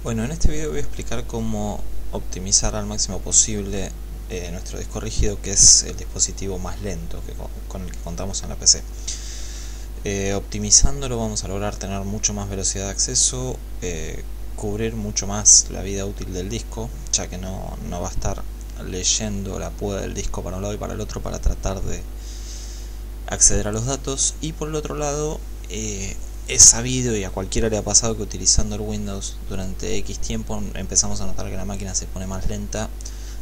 Bueno, en este video voy a explicar cómo optimizar al máximo posible nuestro disco rígido, que es el dispositivo más lento con el que contamos en la PC. Optimizándolo vamos a lograr tener mucho más velocidad de acceso, cubrir mucho más la vida útil del disco, ya que no va a estar leyendo la púa del disco para un lado y para el otro para tratar de acceder a los datos. Y por el otro lado, es sabido y a cualquiera le ha pasado que utilizando el Windows durante X tiempo empezamos a notar que la máquina se pone más lenta,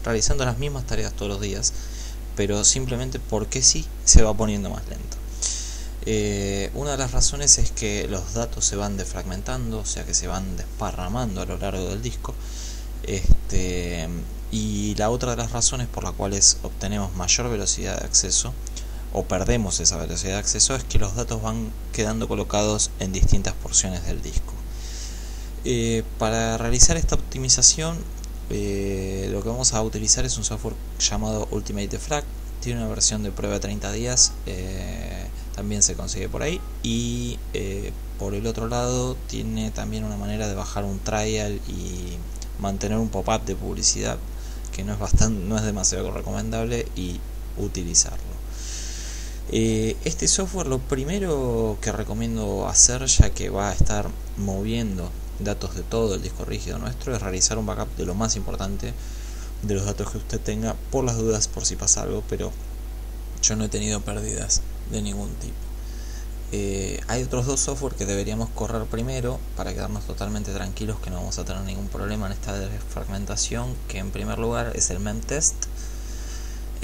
realizando las mismas tareas todos los días, pero simplemente porque sí se va poniendo más lento. Una de las razones es que los datos se van defragmentando, o sea que se van desparramando a lo largo del disco. Y la otra de las razones por las cuales obtenemos mayor velocidad de acceso o perdemos esa velocidad de acceso es que los datos van quedando colocados en distintas porciones del disco. Para realizar esta optimización, lo que vamos a utilizar es un software llamado Ultimate Defrag. Tiene una versión de prueba de 30 días, también se consigue por ahí. Y por el otro lado tiene también una manera de bajar un trial y mantener un pop-up de publicidad que no es demasiado recomendable, y utilizarlo. Este software, lo primero que recomiendo hacer, ya que va a estar moviendo datos de todo el disco rígido nuestro, es realizar un backup de lo más importante de los datos que usted tenga, por las dudas, por si pasa algo, pero yo no he tenido pérdidas de ningún tipo. Hay otros dos software que deberíamos correr primero para quedarnos totalmente tranquilos que no vamos a tener ningún problema en esta desfragmentación, que en primer lugar es el memtest,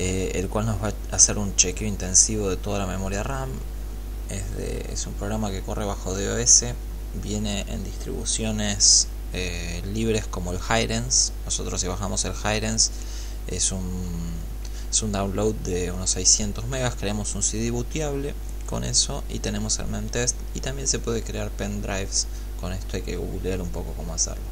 el cual nos va a hacer un chequeo intensivo de toda la memoria RAM. Es un programa que corre bajo DOS, viene en distribuciones libres como el Hirens. Nosotros, si bajamos el Hirens, es un download de unos 600 megas, creamos un CD booteable con eso y tenemos el memtest, y también se puede crear pendrives con esto. Hay que googlear un poco cómo hacerlo.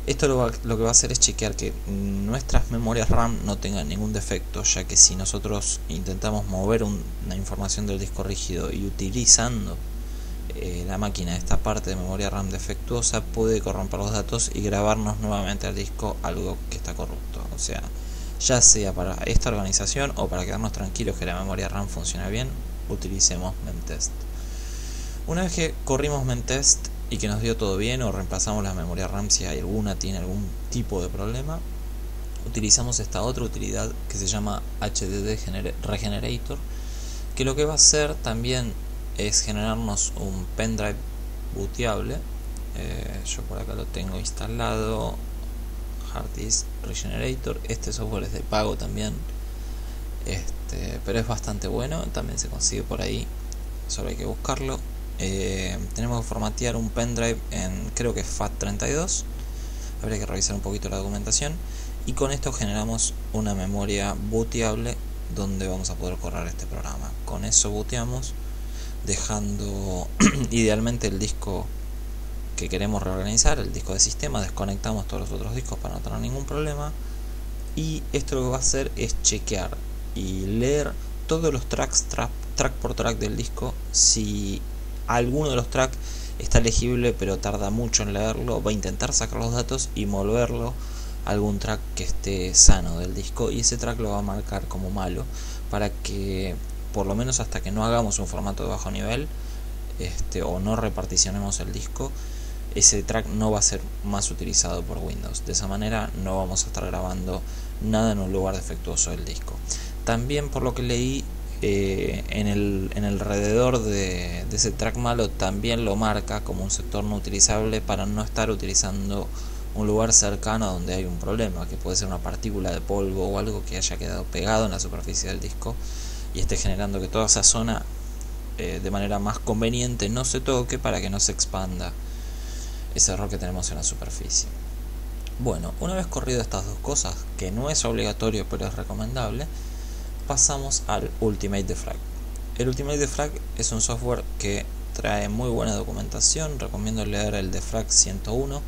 Esto lo que va a hacer es chequear que nuestras memorias RAM no tengan ningún defecto, ya que si nosotros intentamos mover una información del disco rígido y utilizando la máquina esta parte de memoria RAM defectuosa, puede corromper los datos y grabarnos nuevamente al disco algo que está corrupto. O sea, ya sea para esta organización o para quedarnos tranquilos que la memoria RAM funciona bien, utilicemos memtest. Una vez que corrimos memtest y que nos dio todo bien, o reemplazamos la memoria RAM si hay tiene algún tipo de problema, utilizamos esta otra utilidad que se llama HDD Regenerator, que lo que va a hacer también es generarnos un pendrive booteable. Yo por acá lo tengo instalado, Hard Disk Regenerator. Este software es de pago también, pero es bastante bueno, también se consigue por ahí, solo hay que buscarlo. Tenemos que formatear un pendrive en, creo que es FAT32, habría que revisar un poquito la documentación, y con esto generamos una memoria booteable donde vamos a poder correr este programa. Con eso booteamos, dejando idealmente el disco que queremos reorganizar, el disco de sistema, desconectamos todos los otros discos para no tener ningún problema, y esto lo que va a hacer es chequear y leer todos los tracks, track por track del disco. Si alguno de los tracks está legible pero tarda mucho en leerlo, va a intentar sacar los datos y moverlo a algún track que esté sano del disco, y ese track lo va a marcar como malo, para que por lo menos hasta que no hagamos un formato de bajo nivel o no reparticionemos el disco, ese track no va a ser más utilizado por Windows. De esa manera no vamos a estar grabando nada en un lugar defectuoso del disco. También, por lo que leí, en el alrededor de ese track malo también lo marca como un sector no utilizable, para no estar utilizando un lugar cercano a donde hay un problema, que puede ser una partícula de polvo o algo que haya quedado pegado en la superficie del disco y esté generando que toda esa zona de manera más conveniente no se toque, para que no se expanda ese error que tenemos en la superficie. Bueno, una vez corrido estas dos cosas, que no es obligatorio pero es recomendable, pasamos al Ultimate Defrag. El Ultimate Defrag es un software que trae muy buena documentación. Recomiendo leer el Defrag 101,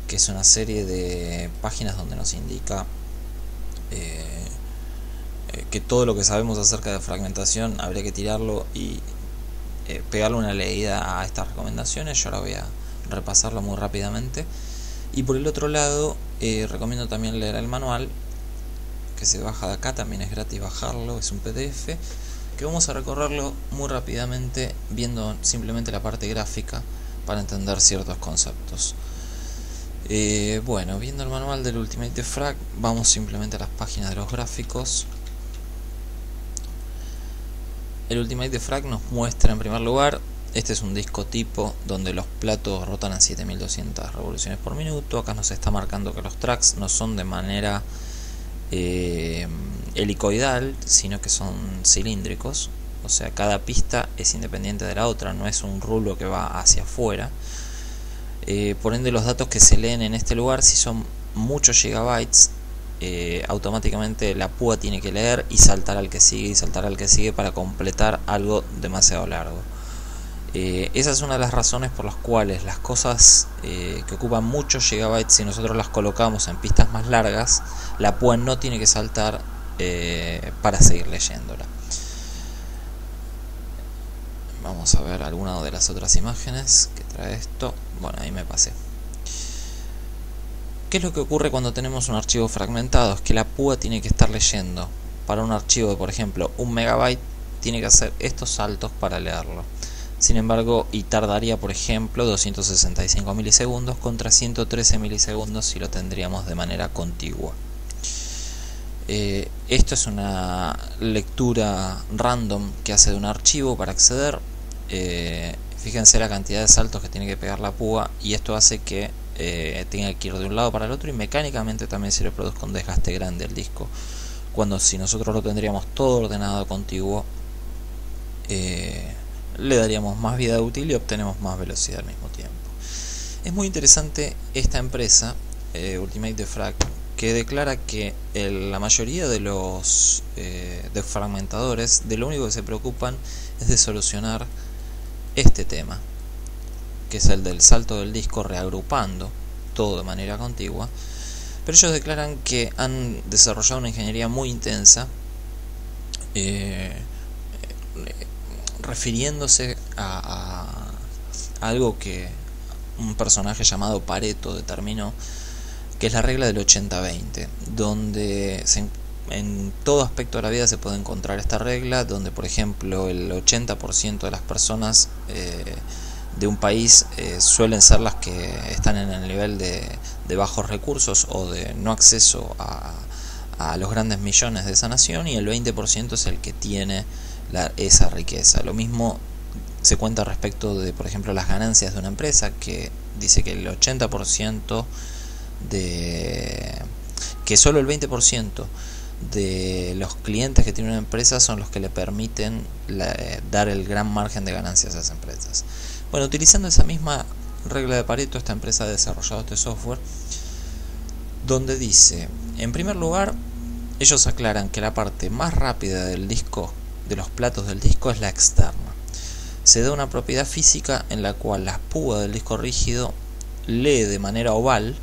que es una serie de páginas donde nos indica que todo lo que sabemos acerca de fragmentación habría que tirarlo y pegarle una leída a estas recomendaciones. Yo ahora voy a repasarlo muy rápidamente. Y por el otro lado, recomiendo también leer el manual, que se baja de acá, también es gratis bajarlo, es un PDF, que vamos a recorrerlo muy rápidamente viendo simplemente la parte gráfica para entender ciertos conceptos. Bueno, viendo el manual del Ultimate Defrag, vamos simplemente a las páginas de los gráficos. El Ultimate Defrag nos muestra en primer lugar, este es un disco tipo donde los platos rotan a 7200 revoluciones por minuto. Acá nos está marcando que los tracks no son de manera helicoidal, sino que son cilíndricos, o sea, cada pista es independiente de la otra, no es un rulo que va hacia afuera. Por ende, los datos que se leen en este lugar, si son muchos gigabytes, automáticamente la púa tiene que leer y saltar al que sigue y saltar al que sigue para completar algo demasiado largo. Esa es una de las razones por las cuales las cosas que ocupan muchos gigabytes, si nosotros las colocamos en pistas más largas, la púa no tiene que saltar para seguir leyéndola. Vamos a ver alguna de las otras imágenes que trae esto. Bueno, ahí me pasé. ¿Qué es lo que ocurre cuando tenemos un archivo fragmentado? Es que la púa tiene que estar leyendo. Para un archivo de, por ejemplo, 1 megabyte, tiene que hacer estos saltos para leerlo. Sin embargo, y tardaría, por ejemplo, 265 milisegundos contra 113 milisegundos si lo tendríamos de manera contigua. Esto es una lectura random que hace de un archivo para acceder. Fíjense la cantidad de saltos que tiene que pegar la púa, y esto hace que tenga que ir de un lado para el otro, y mecánicamente también se le produzca un desgaste grande al disco, cuando si nosotros lo tendríamos todo ordenado contiguo, le daríamos más vida útil y obtenemos más velocidad al mismo tiempo. Es muy interesante esta empresa, Ultimate Defrag, que declara que la mayoría de los defragmentadores de lo único que se preocupan es de solucionar este tema, que es el del salto del disco reagrupando todo de manera contigua. Pero ellos declaran que han desarrollado una ingeniería muy intensa, refiriéndose a algo que un personaje llamado Pareto determinó, que es la regla del 80-20, donde en todo aspecto de la vida se puede encontrar esta regla, donde por ejemplo el 80% de las personas de un país suelen ser las que están en el nivel de bajos recursos o de no acceso a los grandes millones de esa nación, y el 20% es el que tiene esa riqueza. Lo mismo se cuenta respecto de, por ejemplo, las ganancias de una empresa, que dice que el 80% que solo el 20% de los clientes que tiene una empresa son los que le permiten dar el gran margen de ganancias a esas empresas. Bueno, utilizando esa misma regla de Pareto, esta empresa ha desarrollado este software donde dice, en primer lugar, ellos aclaran que la parte más rápida del disco, de los platos del disco, es la externa. Se da una propiedad física en la cual la púa del disco rígido lee de manera oval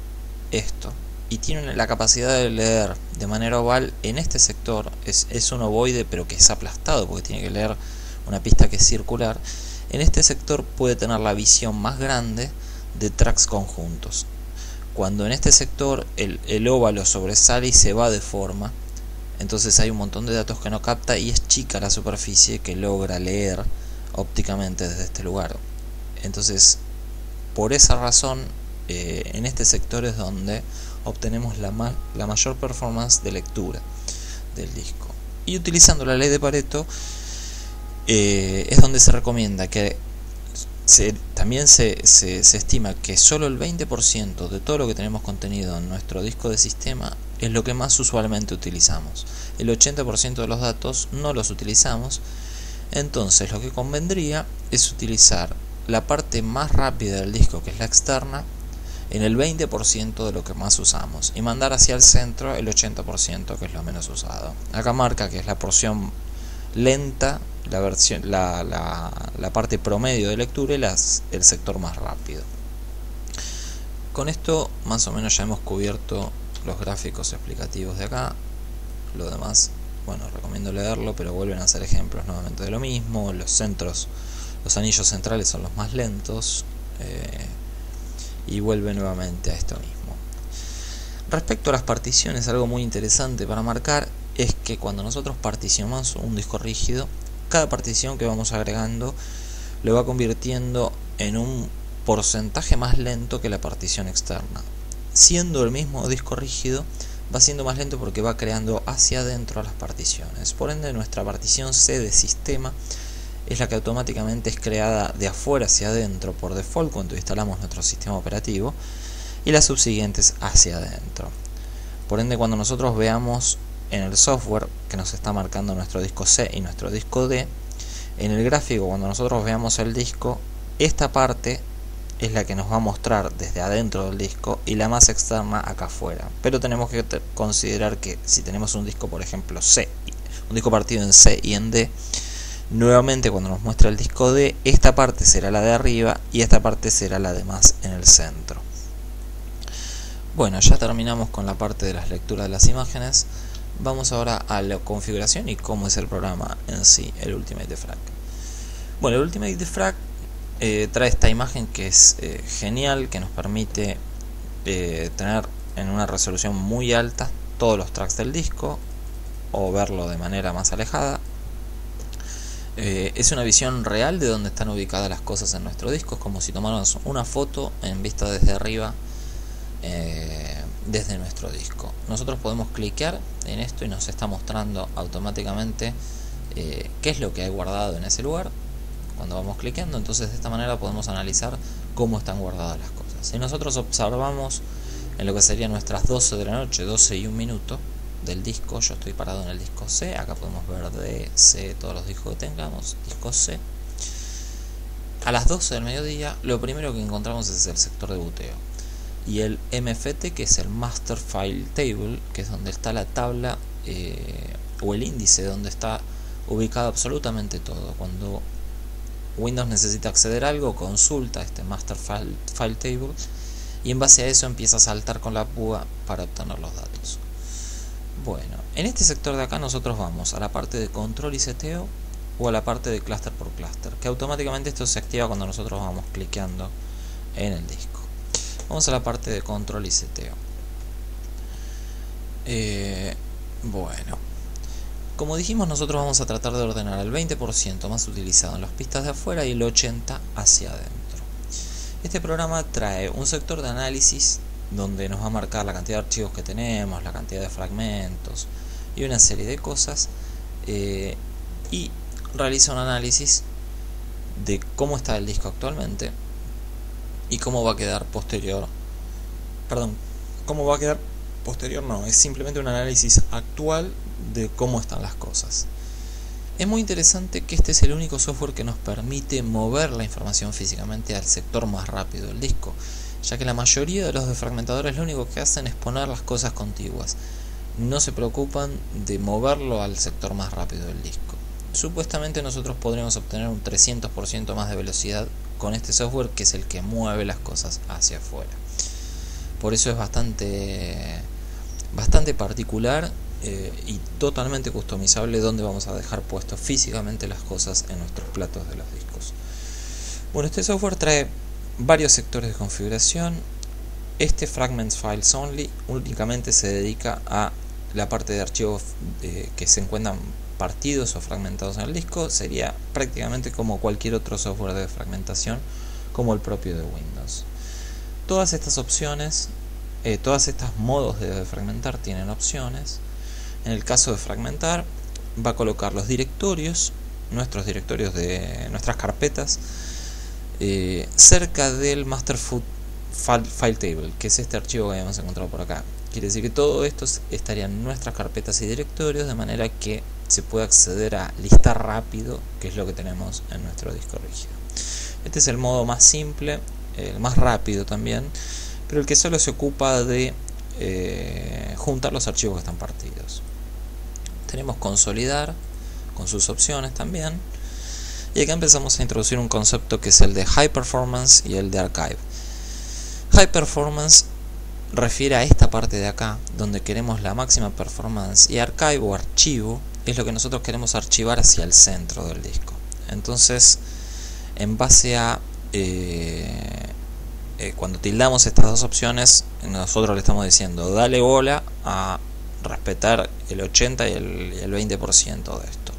esto, y tiene la capacidad de leer de manera oval en este sector. Es un ovoide, pero que es aplastado porque tiene que leer una pista que es circular. En este sector puede tener la visión más grande de tracks conjuntos. Cuando en este sector el óvalo sobresale y se va de forma, entonces hay un montón de datos que no capta y es chica la superficie que logra leer ópticamente desde este lugar. Entonces, por esa razón, en este sector es donde obtenemos la mayor performance de lectura del disco. Y utilizando la ley de Pareto, es donde se recomienda que también se estima que solo el 20% de todo lo que tenemos contenido en nuestro disco de sistema es lo que más usualmente utilizamos. El 80% de los datos no los utilizamos. Entonces lo que convendría es utilizar la parte más rápida del disco, que es la externa, en el 20% de lo que más usamos, y mandar hacia el centro el 80%, que es lo menos usado. Acá marca que es la porción lenta, la parte promedio de lectura, y el sector más rápido. Con esto más o menos ya hemos cubierto los gráficos explicativos de acá. Lo demás, bueno, recomiendo leerlo, pero vuelven a hacer ejemplos nuevamente de lo mismo. Los anillos centrales son los más lentos. y vuelve nuevamente a esto mismo. Respecto a las particiones, algo muy interesante para marcar es que cuando nosotros particionamos un disco rígido, cada partición que vamos agregando lo va convirtiendo en un porcentaje más lento que la partición externa. Siendo el mismo disco rígido, va siendo más lento porque va creando hacia adentro a las particiones. Por ende, nuestra partición C de sistema es la que automáticamente es creada de afuera hacia adentro por default cuando instalamos nuestro sistema operativo, y las subsiguientes hacia adentro. Por ende, cuando nosotros veamos en el software que nos está marcando nuestro disco C y nuestro disco D, en el gráfico, cuando nosotros veamos el disco, esta parte es la que nos va a mostrar desde adentro del disco y la más externa acá afuera. Pero tenemos que considerar que si tenemos un disco, por ejemplo C, un disco partido en C y en D, nuevamente cuando nos muestra el disco D, esta parte será la de arriba y esta parte será la de más en el centro. Bueno, ya terminamos con la parte de las lecturas de las imágenes. Vamos ahora a la configuración y cómo es el programa en sí, el Ultimate Defrag. Bueno, el Ultimate Defrag trae esta imagen que es genial, que nos permite tener en una resolución muy alta todos los tracks del disco o verlo de manera más alejada. Es una visión real de dónde están ubicadas las cosas en nuestro disco, es como si tomáramos una foto en vista desde arriba desde nuestro disco. Nosotros podemos cliquear en esto y nos está mostrando automáticamente qué es lo que hay guardado en ese lugar cuando vamos cliqueando. Entonces de esta manera podemos analizar cómo están guardadas las cosas. Si nosotros observamos en lo que serían nuestras 12 de la noche, 12 y 1 minuto del disco, yo estoy parado en el disco C, acá podemos ver D, C, todos los discos que tengamos, disco C. A las 12 del mediodía lo primero que encontramos es el sector de buteo y el MFT, que es el Master File Table, que es donde está la tabla o el índice donde está ubicado absolutamente todo. Cuando Windows necesita acceder a algo, consulta este Master File Table y en base a eso empieza a saltar con la púa para obtener los datos. Bueno, en este sector de acá nosotros vamos a la parte de control y seteo o a la parte de cluster por cluster, que automáticamente esto se activa cuando nosotros vamos cliqueando en el disco. Vamos a la parte de control y seteo. Bueno, como dijimos, nosotros vamos a tratar de ordenar el 20% más utilizado en las pistas de afuera y el 80% hacia adentro. Este programa trae un sector de análisis donde nos va a marcar la cantidad de archivos que tenemos, la cantidad de fragmentos y una serie de cosas, y realiza un análisis de cómo está el disco actualmente y cómo va a quedar posterior. No, es simplemente un análisis actual de cómo están las cosas. Es muy interesante que este es el único software que nos permite mover la información físicamente al sector más rápido del disco, ya que la mayoría de los defragmentadores lo único que hacen es poner las cosas contiguas, no se preocupan de moverlo al sector más rápido del disco. Supuestamente nosotros podremos obtener un 300% más de velocidad con este software, que es el que mueve las cosas hacia afuera. Por eso es bastante particular y totalmente customizable donde vamos a dejar puestos físicamente las cosas en nuestros platos de los discos. Bueno, este software trae varios sectores de configuración. Este Fragments Files Only únicamente se dedica a la parte de archivos que se encuentran partidos o fragmentados en el disco. Sería prácticamente como cualquier otro software de fragmentación, como el propio de Windows. Todas estas opciones, todos estos modos de fragmentar tienen opciones. En el caso de fragmentar, va a colocar los directorios, nuestros directorios de nuestras carpetas, cerca del Master File Table, que es este archivo que habíamos encontrado por acá. Quiere decir que todo esto estaría en nuestras carpetas y directorios, de manera que se puede acceder a listar rápido, que es lo que tenemos en nuestro disco rígido. Este es el modo más simple, el más rápido también, pero el que solo se ocupa de juntar los archivos que están partidos. Tenemos consolidar con sus opciones también, y acá empezamos a introducir un concepto que es el de High Performance y el de Archive. High Performance refiere a esta parte de acá, donde queremos la máxima performance, y Archive o archivo es lo que nosotros queremos archivar hacia el centro del disco. Entonces, en base a cuando tildamos estas dos opciones, nosotros le estamos diciendo dale bola a respetar el 80 y el 20% de esto.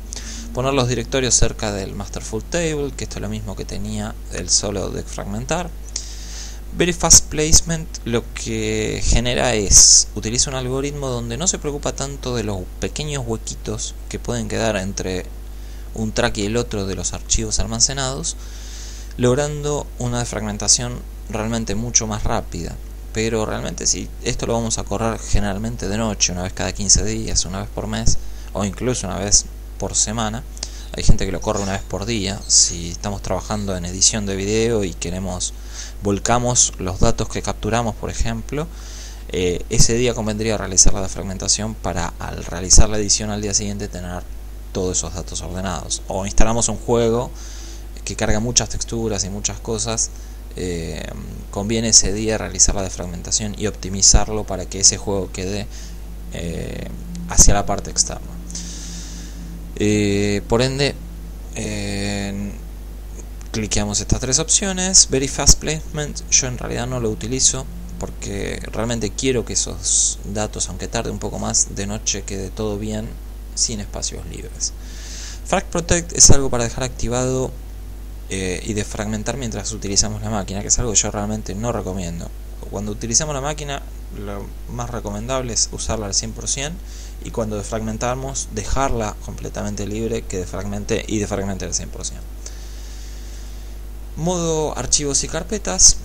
Poner los directorios cerca del master full table, que esto es lo mismo que tenía el solo de fragmentar. Very fast placement lo que genera es, utiliza un algoritmo donde no se preocupa tanto de los pequeños huequitos que pueden quedar entre un track y el otro de los archivos almacenados, logrando una defragmentación realmente mucho más rápida. Pero realmente si esto lo vamos a correr generalmente de noche, una vez cada 15 días, una vez por mes, o incluso una vez por semana. Hay gente que lo corre una vez por día. Si estamos trabajando en edición de video y volcamos los datos que capturamos, por ejemplo, ese día convendría realizar la defragmentación para al realizar la edición al día siguiente tener todos esos datos ordenados. O instalamos un juego que carga muchas texturas y muchas cosas, conviene ese día realizar la defragmentación y optimizarlo para que ese juego quede hacia la parte externa. Por ende, cliqueamos estas tres opciones. Very fast placement, yo en realidad no lo utilizo porque realmente quiero que esos datos, aunque tarde un poco más, de noche quede todo bien sin espacios libres. Frag Protect es algo para dejar activado y defragmentar mientras utilizamos la máquina, que es algo que yo realmente no recomiendo. Cuando utilizamos la máquina, lo más recomendable es usarla al 100%, y cuando defragmentamos, dejarla completamente libre, que defragmente y defragmente al 100%. Modo archivos y carpetas.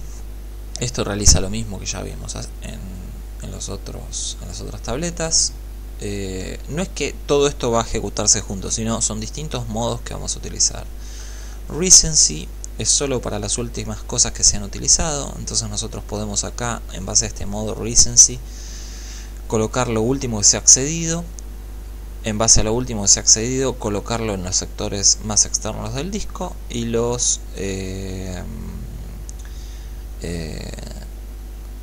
Esto realiza lo mismo que ya vimos en las otras tabletas. No es que todo esto va a ejecutarse junto, sino son distintos modos que vamos a utilizar. Recency es solo para las últimas cosas que se han utilizado, entonces nosotros podemos acá, en base a este modo Recency, colocar lo último que se ha accedido. En base a lo último que se ha accedido, colocarlo en los sectores más externos del disco y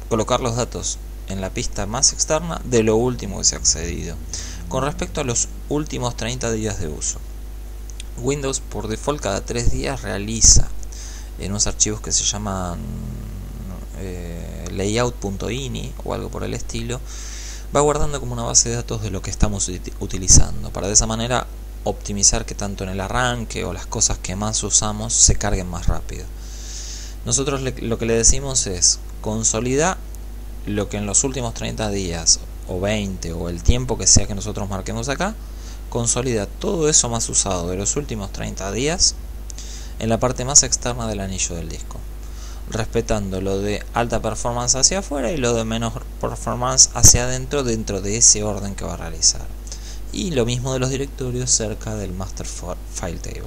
colocar los datos en la pista más externa de lo último que se ha accedido. Con respecto a los últimos 30 días de uso, Windows por default cada 3 días realiza en unos archivos que se llaman layout.ini o algo por el estilo, va guardando como una base de datos de lo que estamos utilizando, para de esa manera optimizar que tanto en el arranque o las cosas que más usamos se carguen más rápido. Nosotros lo que le decimos es consolidar lo que en los últimos 30 días o 20 o el tiempo que sea que nosotros marquemos acá, consolida todo eso más usado de los últimos 30 días en la parte más externa del anillo del disco, respetando lo de alta performance hacia afuera y lo de menor performance hacia adentro, dentro de ese orden que va a realizar. Y lo mismo de los directorios cerca del master file table.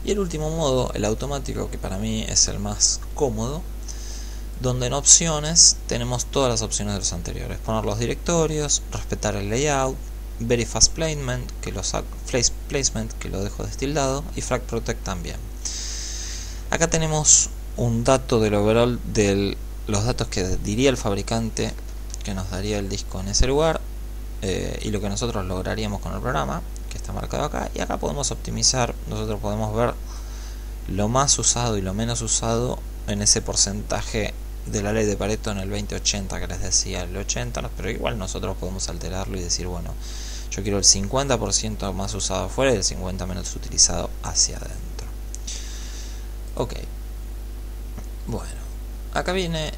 Y el último modo, el automático, que para mí es el más cómodo, donde en opciones tenemos todas las opciones de los anteriores: poner los directorios, respetar el layout, Very fast placement, que lo dejo destildado, y Frag Protect también. Acá tenemos un dato del overall de los datos que diría el fabricante que nos daría el disco en ese lugar, y lo que nosotros lograríamos con el programa, que está marcado acá. Y acá podemos optimizar, nosotros podemos ver lo más usado y lo menos usado en ese porcentaje de la ley de Pareto, en el 20-80 que les decía, el 80, pero igual nosotros podemos alterarlo y decir, bueno, yo quiero el 50% más usado afuera y el 50% menos utilizado hacia adentro. Ok, bueno, acá viene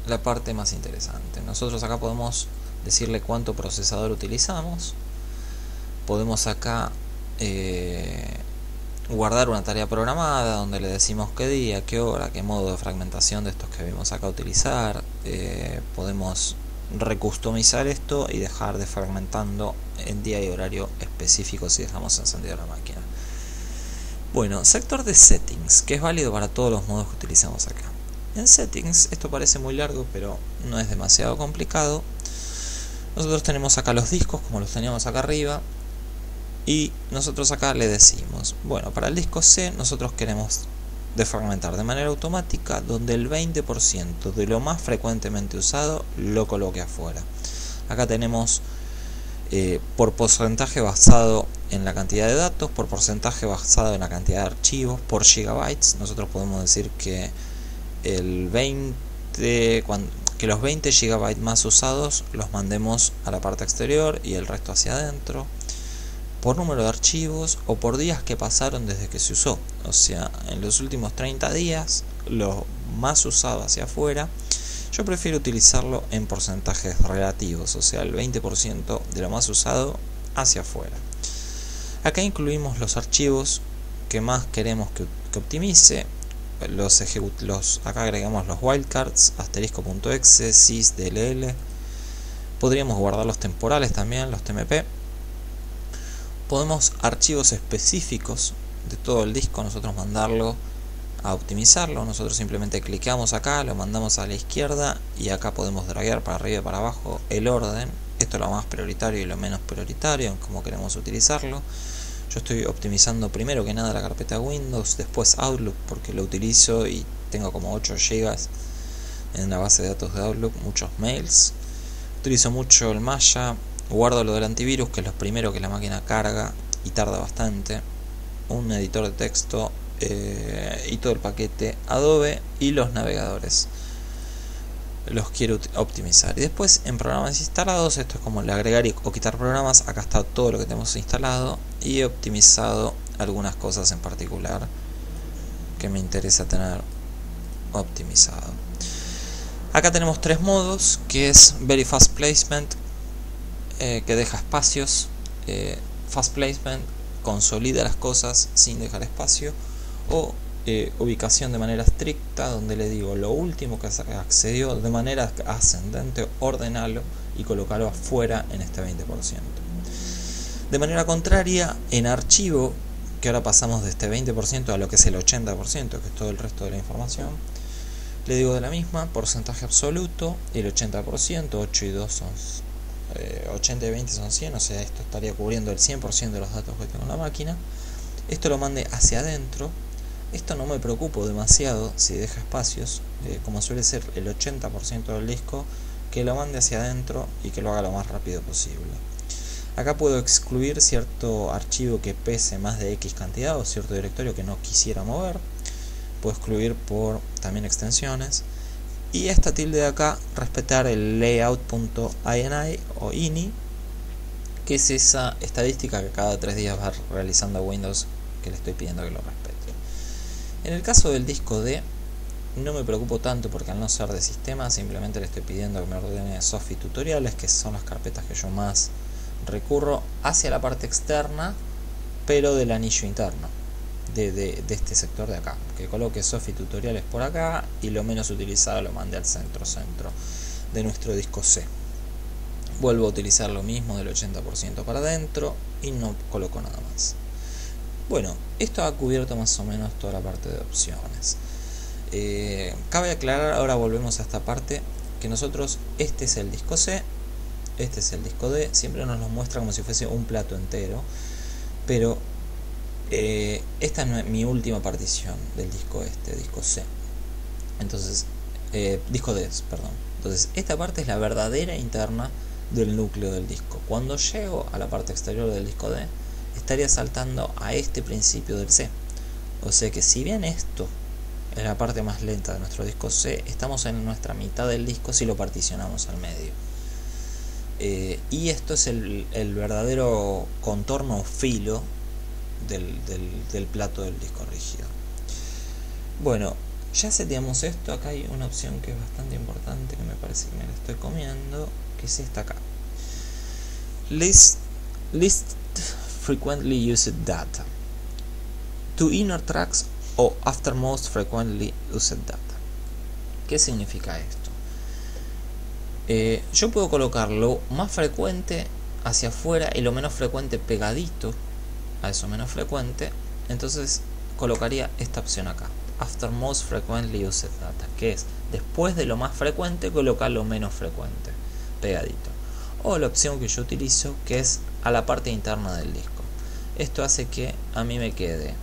la parte más interesante. Nosotros acá podemos decirle cuánto procesador utilizamos, podemos acá guardar una tarea programada donde le decimos qué día, qué hora, qué modo de fragmentación de estos que vimos acá utilizar. Podemos recustomizar esto y dejar de fragmentando en día y horario específico si dejamos encendida la máquina. Bueno, sector de settings, que es válido para todos los modos que utilizamos acá. En settings, esto parece muy largo, pero no es demasiado complicado. Nosotros tenemos acá los discos, como los teníamos acá arriba, y nosotros acá le decimos, bueno, para el disco C nosotros queremos defragmentar de manera automática, donde el 20% de lo más frecuentemente usado lo coloque afuera. Acá tenemos por porcentaje basado en la cantidad de datos, por porcentaje basado en la cantidad de archivos, por gigabytes. Nosotros podemos decir que que los 20 GB más usados los mandemos a la parte exterior y el resto hacia adentro, por número de archivos o por días que pasaron desde que se usó. O sea, en los últimos 30 días, lo más usado hacia afuera, yo prefiero utilizarlo en porcentajes relativos, o sea, el 20% de lo más usado hacia afuera. Acá incluimos los archivos que más queremos que optimice. Acá agregamos los wildcards, asterisco.exe, sys, dll. Podríamos guardar los temporales también, los tmp. Podemos archivos específicos de todo el disco, nosotros mandarlo a optimizarlo. Nosotros simplemente clicamos acá, lo mandamos a la izquierda y acá podemos draguear para arriba y para abajo el orden. Esto es lo más prioritario y lo menos prioritario, como queremos utilizarlo. Yo estoy optimizando primero que nada la carpeta Windows, después Outlook, porque lo utilizo y tengo como 8 GB en la base de datos de Outlook, muchos mails. Utilizo mucho el Maya, guardo lo del antivirus, que es lo primero que la máquina carga y tarda bastante, un editor de texto y todo el paquete Adobe y los navegadores. Los quiero optimizar. Y después en programas instalados, esto es como el agregar o quitar programas. Acá está todo lo que tenemos instalado y he optimizado algunas cosas en particular que me interesa tener optimizado. Acá tenemos 3 modos, que es Very Fast Placement, que deja espacios, Fast Placement, consolida las cosas sin dejar espacio, o ubicación de manera estricta, donde le digo lo último que accedió de manera ascendente, ordenalo y colocalo afuera en este 20%. De manera contraria, en archivo, que ahora pasamos de este 20% a lo que es el 80%, que es todo el resto de la información, le digo de la misma, porcentaje absoluto, el 80%, 8 y 2 son 80 y 20 son 100, o sea, esto estaría cubriendo el 100% de los datos que tengo en la máquina. Esto lo mande hacia adentro. Esto no me preocupo demasiado si deja espacios, como suele ser el 80% del disco, que lo mande hacia adentro y que lo haga lo más rápido posible. Acá puedo excluir cierto archivo que pese más de X cantidad o cierto directorio que no quisiera mover. Puedo excluir por también extensiones. Y esta tilde de acá, respetar el layout.ini o ini, que es esa estadística que cada 3 días va realizando Windows, que le estoy pidiendo que lo respete. En el caso del disco D, no me preocupo tanto porque al no ser de sistema, simplemente le estoy pidiendo que me ordene Soft y tutoriales, que son las carpetas que yo más recurro, hacia la parte externa, pero del anillo interno, de este sector de acá. Que coloque Soft y tutoriales por acá y lo menos utilizado lo mande al centro de nuestro disco C. Vuelvo a utilizar lo mismo del 80% para adentro y no coloco nada más. Bueno, esto ha cubierto más o menos toda la parte de opciones. Cabe aclarar, ahora volvemos a esta parte, que nosotros, este es el disco C, este es el disco D, siempre nos lo muestra como si fuese un plato entero, pero esta no es mi última partición del disco disco C. Entonces, disco D, perdón. Entonces, esta parte es la verdadera interna del núcleo del disco. Cuando llego a la parte exterior del disco D, estaría saltando a este principio del C. O sea que si bien esto es la parte más lenta de nuestro disco C, estamos en nuestra mitad del disco si lo particionamos al medio. Y esto es el verdadero contorno o filo del plato del disco rígido. Bueno, ya seteamos esto. Acá hay una opción que es bastante importante, que me parece que me la estoy comiendo, que es esta acá. List frequently used data to inner tracks o after most frequently used data. ¿Qué significa esto? Yo puedo colocar lo más frecuente hacia afuera y lo menos frecuente pegadito a eso menos frecuente. Entonces colocaría esta opción acá, after most frequently used data, que es después de lo más frecuente colocar lo menos frecuente pegadito. O la opción que yo utilizo, que es a la parte interna del disco. Esto hace que a mí me quede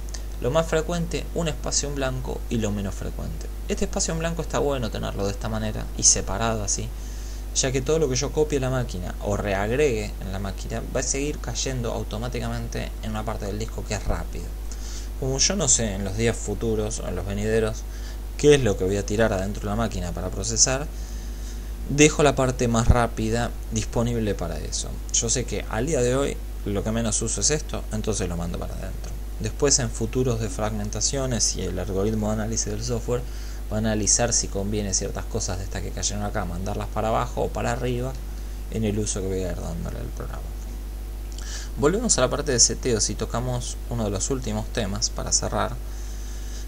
lo más frecuente, un espacio en blanco, y lo menos frecuente. Este espacio en blanco está bueno tenerlo de esta manera y separado así, ya que todo lo que yo copie en la máquina o reagregue en la máquina va a seguir cayendo automáticamente en una parte del disco que es rápido. Como yo no sé en los días futuros o en los venideros qué es lo que voy a tirar adentro de la máquina para procesar, dejo la parte más rápida disponible para eso. Yo sé que al día de hoy lo que menos uso es esto, entonces lo mando para adentro. Después, en futuros de fragmentaciones y el algoritmo de análisis del software va a analizar si conviene ciertas cosas de estas que cayeron acá, mandarlas para abajo o para arriba en el uso que voy a ir dándole al programa. Volvemos a la parte de seteos y tocamos uno de los últimos temas para cerrar,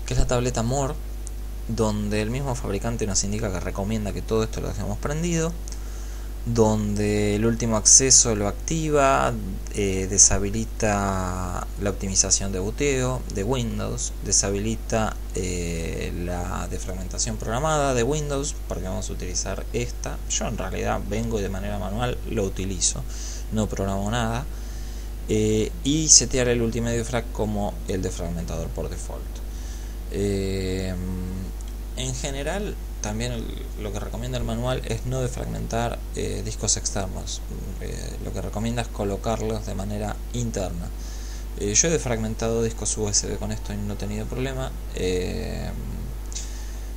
que es la tableta More, donde el mismo fabricante nos indica que recomienda que todo esto lo dejemos prendido, donde el último acceso lo activa, deshabilita la optimización de boteo de Windows, deshabilita la defragmentación programada de Windows, porque vamos a utilizar esta. Yo en realidad vengo y de manera manual lo utilizo, no programo nada, y setear el Ultimate Defrag como el defragmentador por default. En general, también lo que recomienda el manual es no defragmentar discos externos. Lo que recomienda es colocarlos de manera interna. Yo he defragmentado discos USB con esto y no he tenido problema.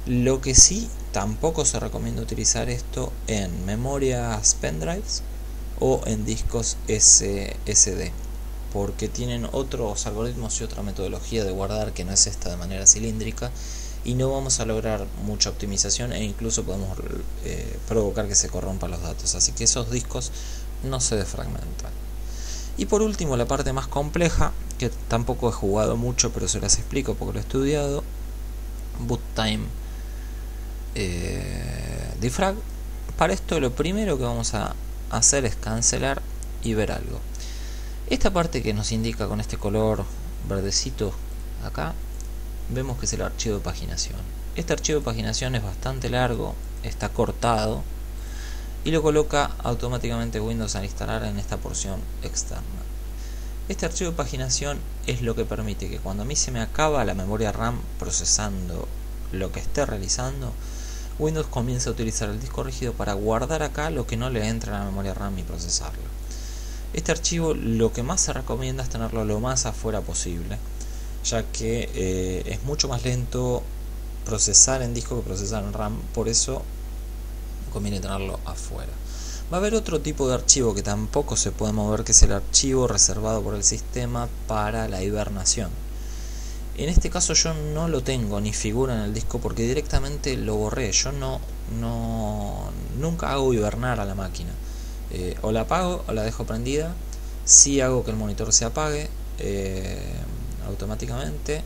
Lo que sí, tampoco se recomienda utilizar esto en memorias pendrives o en discos SSD, porque tienen otros algoritmos y otra metodología de guardar que no es esta de manera cilíndrica, y no vamos a lograr mucha optimización e incluso podemos provocar que se corrompan los datos. Así que esos discos no se defragmentan. Y por último, la parte más compleja, que tampoco he jugado mucho, pero se las explico porque lo he estudiado: boot time defrag. Para esto lo primero que vamos a hacer es cancelar y ver algo. Esta parte que nos indica con este color verdecito acá, vemos que es el archivo de paginación. Este archivo de paginación es bastante largo, está cortado y lo coloca automáticamente Windows al instalar en esta porción externa. Este archivo de paginación es lo que permite que cuando a mí se me acaba la memoria RAM procesando lo que esté realizando, Windows comienza a utilizar el disco rígido para guardar acá lo que no le entra a la memoria RAM y procesarlo. Este archivo lo que más se recomienda es tenerlo lo más afuera posible, ya que es mucho más lento procesar en disco que procesar en RAM, por eso conviene tenerlo afuera. Va a haber otro tipo de archivo que tampoco se puede mover, que es el archivo reservado por el sistema para la hibernación. En este caso yo no lo tengo ni figura en el disco porque directamente lo borré. Yo nunca hago hibernar a la máquina. O la apago o la dejo prendida. Sí hago que el monitor se apague automáticamente,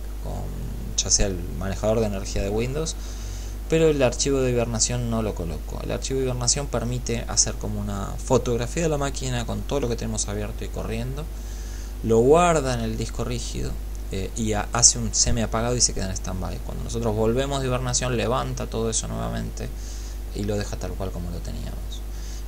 ya sea el manejador de energía de Windows, pero el archivo de hibernación no lo coloco. El archivo de hibernación permite hacer como una fotografía de la máquina con todo lo que tenemos abierto y corriendo, lo guarda en el disco rígido y hace un semi apagado y se queda en stand-by. Cuando nosotros volvemos de hibernación, levanta todo eso nuevamente y lo deja tal cual como lo teníamos.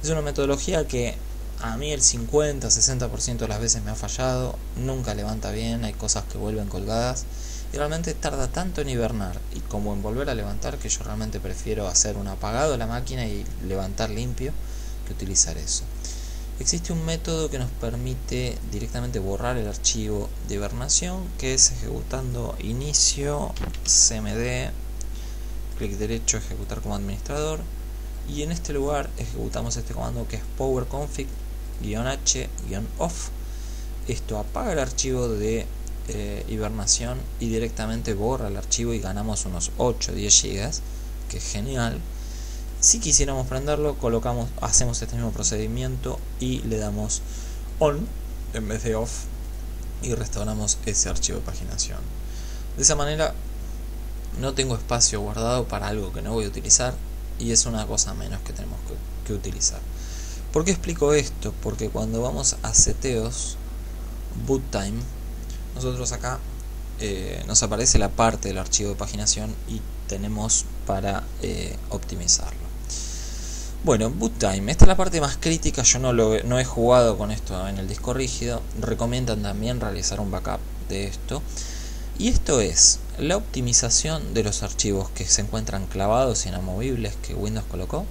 Es una metodología que a mí el 50-60% de las veces me ha fallado, nunca levanta bien, hay cosas que vuelven colgadas y realmente tarda tanto en hibernar y como en volver a levantar, que yo realmente prefiero hacer un apagado de la máquina y levantar limpio que utilizar eso. Existe un método que nos permite directamente borrar el archivo de hibernación, que es ejecutando inicio cmd, clic derecho, ejecutar como administrador, y en este lugar ejecutamos este comando que es powerconfig-h-off. Esto apaga el archivo de hibernación y directamente borra el archivo y ganamos unos 8-10 GB, que es genial. Si quisiéramos prenderlo, hacemos este mismo procedimiento y le damos on en vez de off y restauramos ese archivo de paginación. De esa manera no tengo espacio guardado para algo que no voy a utilizar y es una cosa menos que tenemos que utilizar. ¿Por qué explico esto? Porque cuando vamos a seteos, boot time, nosotros acá nos aparece la parte del archivo de paginación y tenemos para optimizarlo. Bueno, boot time, esta es la parte más crítica. Yo no he jugado con esto en el disco rígido. Recomiendan también realizar un backup de esto. Y esto es la optimización de los archivos que se encuentran clavados e inamovibles que Windows colocó,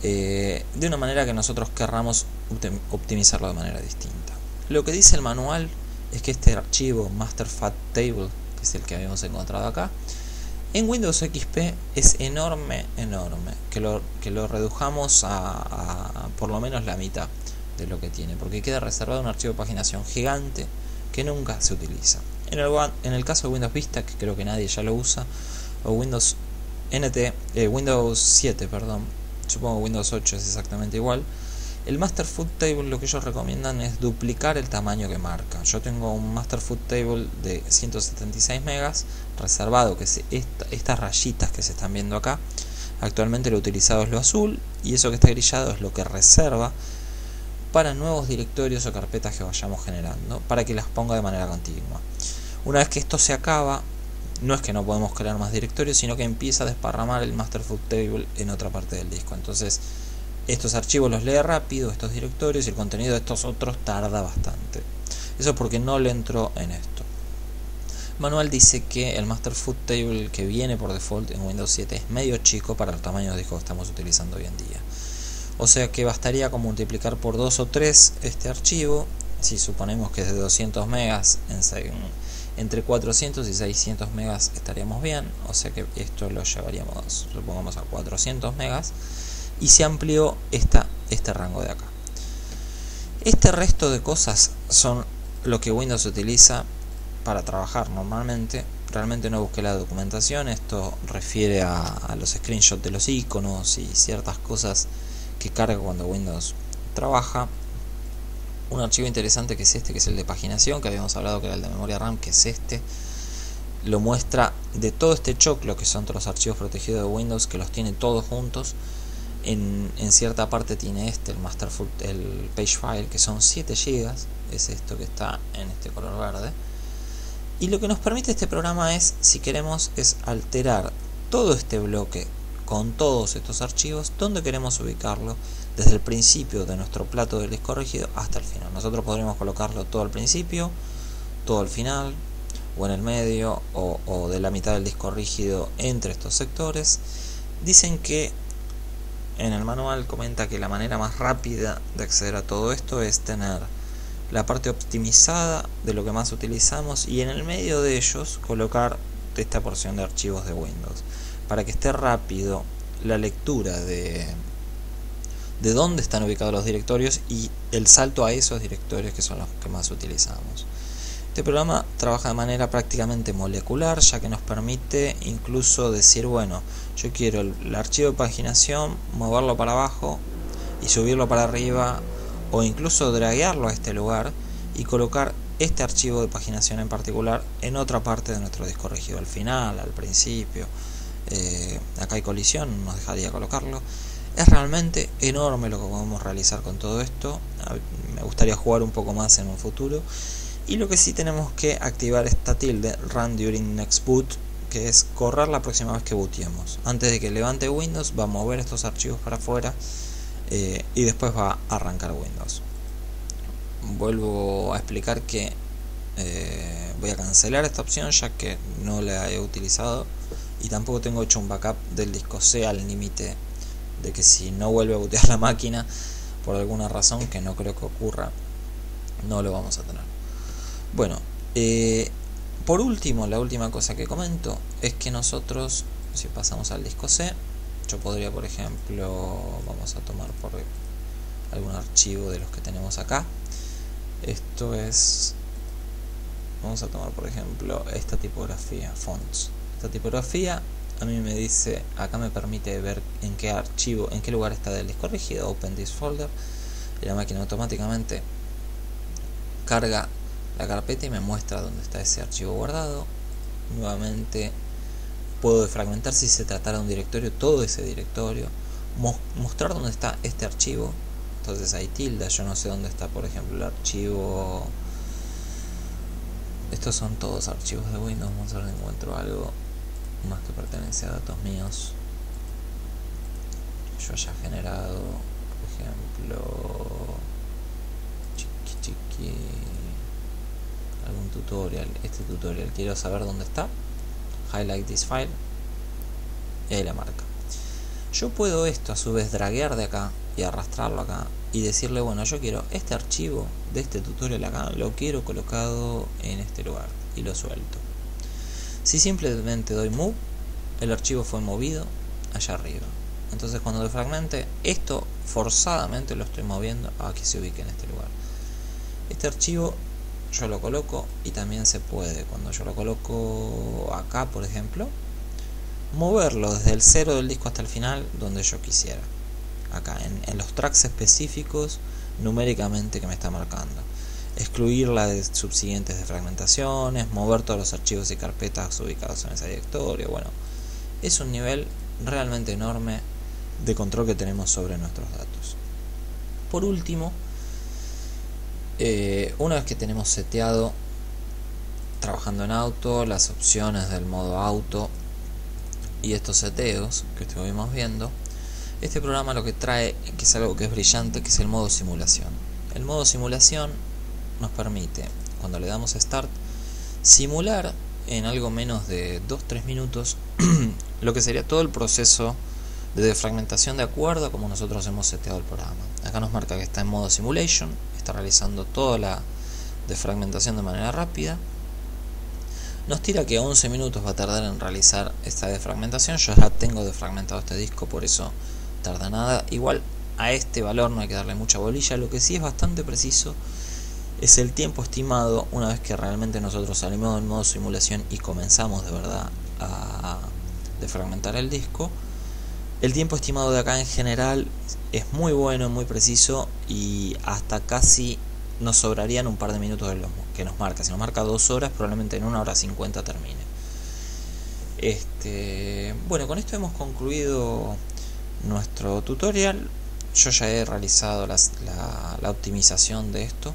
de una manera que nosotros querramos optimizarlo de manera distinta. Lo que dice el manual es que este archivo master fat table, que es el que habíamos encontrado acá, En Windows XP es enorme que lo redujamos a por lo menos la mitad de lo que tiene, porque queda reservado un archivo de paginación gigante que nunca se utiliza. En el caso de Windows Vista, que creo que nadie ya lo usa, o Windows Windows 7, perdón, supongo que Windows 8 es exactamente igual, el Master Food Table lo que ellos recomiendan es duplicar el tamaño que marca. Yo tengo un Master Food Table de 176 megas reservado, que es estas rayitas que se están viendo acá. Actualmente lo utilizado es lo azul, y eso que está grillado es lo que reserva para nuevos directorios o carpetas que vayamos generando, para que las ponga de manera continua. Una vez que esto se acaba, no es que no podemos crear más directorios, sino que empieza a desparramar el Master Food Table en otra parte del disco. Entonces estos archivos los lee rápido, estos directorios, y el contenido de estos otros tarda bastante. Eso es porque no le entró en esto. Manual dice que el Master Food Table que viene por default en Windows 7 es medio chico para el tamaño de disco que estamos utilizando hoy en día. O sea que bastaría con multiplicar por 2 o 3 este archivo. Si suponemos que es de 200 megas, entre 400 y 600 megas estaríamos bien. O sea que esto lo llevaríamos, supongamos, a 400 megas. Y se amplió este rango de acá. Este resto de cosas son lo que Windows utiliza para trabajar normalmente. Realmente no busqué la documentación. Esto refiere a los screenshots de los iconos y ciertas cosas que carga cuando Windows trabaja. Un archivo interesante que es este, que es el de paginación, que habíamos hablado que era el de memoria RAM, que es este. Lo muestra de todo este choclo que son todos los archivos protegidos de Windows, que los tiene todos juntos. En cierta parte tiene el page file, que son 7 GB, es esto que está en este color verde. Y lo que nos permite este programa es, si queremos, es alterar todo este bloque con todos estos archivos, donde queremos ubicarlo, desde el principio de nuestro plato del disco rígido hasta el final. Nosotros podríamos colocarlo todo al principio, todo al final, o en el medio, o de la mitad del disco rígido entre estos sectores. Dicen que en el manual comenta que la manera más rápida de acceder a todo esto es tener la parte optimizada de lo que más utilizamos, y en el medio de ellos colocar esta porción de archivos de Windows, para que esté rápido la lectura de dónde están ubicados los directorios y el salto a esos directorios que son los que más utilizamos. Este programa trabaja de manera prácticamente molecular, ya que nos permite incluso decir, bueno, yo quiero el archivo de paginación, moverlo para abajo y subirlo para arriba, o incluso draguearlo a este lugar y colocar este archivo de paginación en particular en otra parte de nuestro disco rígido, al final, al principio. Acá hay colisión, nos dejaría colocarlo. Es realmente enorme lo que podemos realizar con todo esto. Me gustaría jugar un poco más en un futuro. Y lo que sí, tenemos que activar esta tilde, Run During Next Boot, que es correr la próxima vez que booteemos. Antes de que levante Windows, va a mover estos archivos para afuera y después va a arrancar Windows. Vuelvo a explicar que voy a cancelar esta opción, ya que no la he utilizado, y tampoco tengo hecho un backup del disco C, al límite de que si no vuelve a bootear la máquina por alguna razón, que no creo que ocurra, no lo vamos a tener. Bueno, por último, la última cosa que comento es que nosotros, si pasamos al disco C, yo podría, por ejemplo, vamos a tomar por algún archivo de los que tenemos acá. Esto es, vamos a tomar por ejemplo esta tipografía, fonts. Esta tipografía a mí me dice, acá me permite ver en qué archivo, en qué lugar está del disco rígido, open this folder, y la máquina automáticamente carga la carpeta y me muestra dónde está ese archivo guardado. Nuevamente puedo defragmentar, si se tratara de un directorio, todo ese directorio, mostrar dónde está este archivo. Entonces hay tilde, yo no sé dónde está, por ejemplo, el archivo. Estos son todos archivos de Windows. Vamos a ver si encuentro algo más que pertenece a datos míos yo haya generado. Por ejemplo, algún tutorial. Este tutorial quiero saber dónde está. Highlight this file, y ahí la marca. Yo puedo esto a su vez draguear de acá y arrastrarlo acá y decirle, bueno, yo quiero este archivo de este tutorial acá, lo quiero colocado en este lugar, y lo suelto. Si simplemente doy move, el archivo fue movido allá arriba. Entonces cuando defragmente, esto forzadamente lo estoy moviendo a que se ubique en este lugar. Este archivo yo lo coloco y también se puede, cuando yo lo coloco acá por ejemplo, moverlo desde el 0 del disco hasta el final donde yo quisiera. Acá en los tracks específicos numéricamente que me está marcando. Excluir las de subsiguientes defragmentaciones, mover todos los archivos y carpetas ubicados en ese directorio. Bueno, es un nivel realmente enorme de control que tenemos sobre nuestros datos. Por último, una vez que tenemos seteado trabajando en auto las opciones del modo auto y estos seteos que estuvimos viendo, este programa lo que trae, que es algo que es brillante, que es el modo simulación. El modo simulación nos permite, cuando le damos Start, simular en algo menos de 2-3 minutos lo que sería todo el proceso de defragmentación de acuerdo a como nosotros hemos seteado el programa. Acá nos marca que está en modo Simulation, está realizando toda la defragmentación de manera rápida. Nos tira que 11 minutos va a tardar en realizar esta defragmentación. Yo ya tengo defragmentado este disco, por eso tarda nada. Igual a este valor no hay que darle mucha bolilla. Lo que sí es bastante preciso es el tiempo estimado una vez que realmente nosotros salimos del modo simulación y comenzamos de verdad a defragmentar el disco. El tiempo estimado de acá en general es muy bueno, muy preciso, y hasta casi nos sobrarían un par de minutos de los que nos marca. Si nos marca 2 horas, probablemente en 1 hora 50 termine. Bueno, con esto hemos concluido nuestro tutorial. Yo ya he realizado la optimización de esto,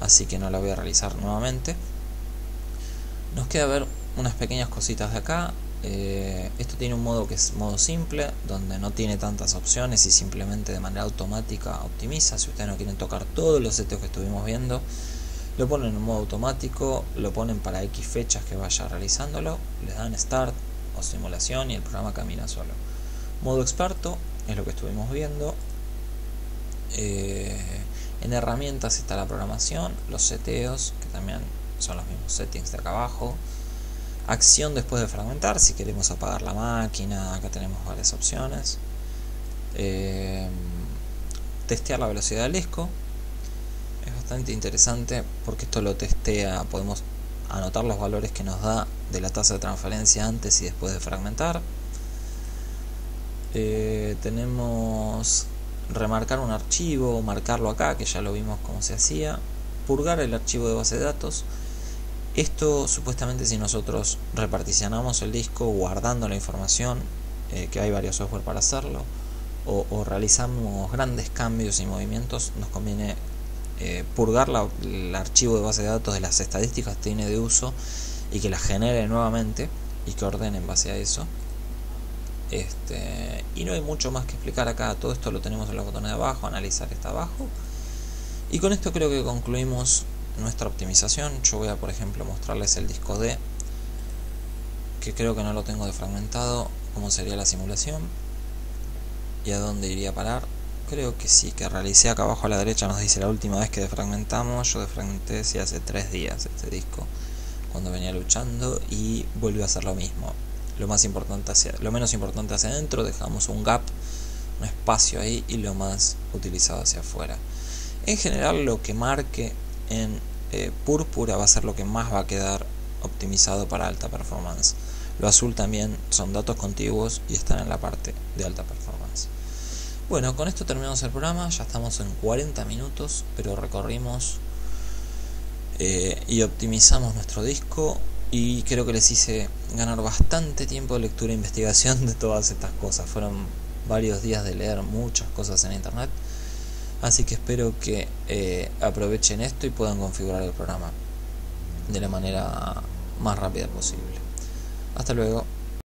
así que no la voy a realizar nuevamente. Nos queda ver unas pequeñas cositas de acá. Esto tiene un modo que es modo simple, donde no tiene tantas opciones y simplemente de manera automática optimiza. Si ustedes no quieren tocar todos los seteos que estuvimos viendo, lo ponen en modo automático, lo ponen para X fechas que vaya realizándolo, les dan Start o simulación y el programa camina solo. Modo experto es lo que estuvimos viendo. En herramientas está la programación, los seteos, que también son los mismos settings de acá abajo. Acción después de fragmentar, si queremos apagar la máquina, acá tenemos varias opciones. Testear la velocidad del disco, es bastante interesante porque esto lo testea, podemos anotar los valores que nos da de la tasa de transferencia antes y después de fragmentar. Tenemos remarcar un archivo, marcarlo acá, que ya lo vimos cómo se hacía. Purgar el archivo de base de datos. Esto supuestamente si nosotros reparticionamos el disco guardando la información, que hay varios software para hacerlo, o realizamos grandes cambios y movimientos, nos conviene purgar el archivo de base de datos de las estadísticas que tiene de uso y que las genere nuevamente y que ordene en base a eso. Y no hay mucho más que explicar acá, todo esto lo tenemos en los botones de abajo, analizar está abajo. Y con esto creo que concluimos nuestra optimización. Yo voy a por ejemplo mostrarles el disco D, que creo que no lo tengo defragmentado, cómo sería la simulación y a dónde iría a parar. Creo que sí, que realicé acá abajo a la derecha, nos dice la última vez que defragmentamos. Yo defragmenté hace 3 días este disco cuando venía luchando y volvió a hacer lo mismo. Lo menos importante hacia adentro, dejamos un gap, un espacio ahí, y lo más utilizado hacia afuera. En general lo que marque en púrpura va a ser lo que más va a quedar optimizado para alta performance. Lo azul también son datos contiguos y están en la parte de alta performance. Bueno, con esto terminamos el programa, ya estamos en 40 minutos, pero recorrimos y optimizamos nuestro disco, y creo que les hice ganar bastante tiempo de lectura e investigación de todas estas cosas. Fueron varios días de leer muchas cosas en internet, así que espero que aprovechen esto y puedan configurar el programa de la manera más rápida posible. Hasta luego.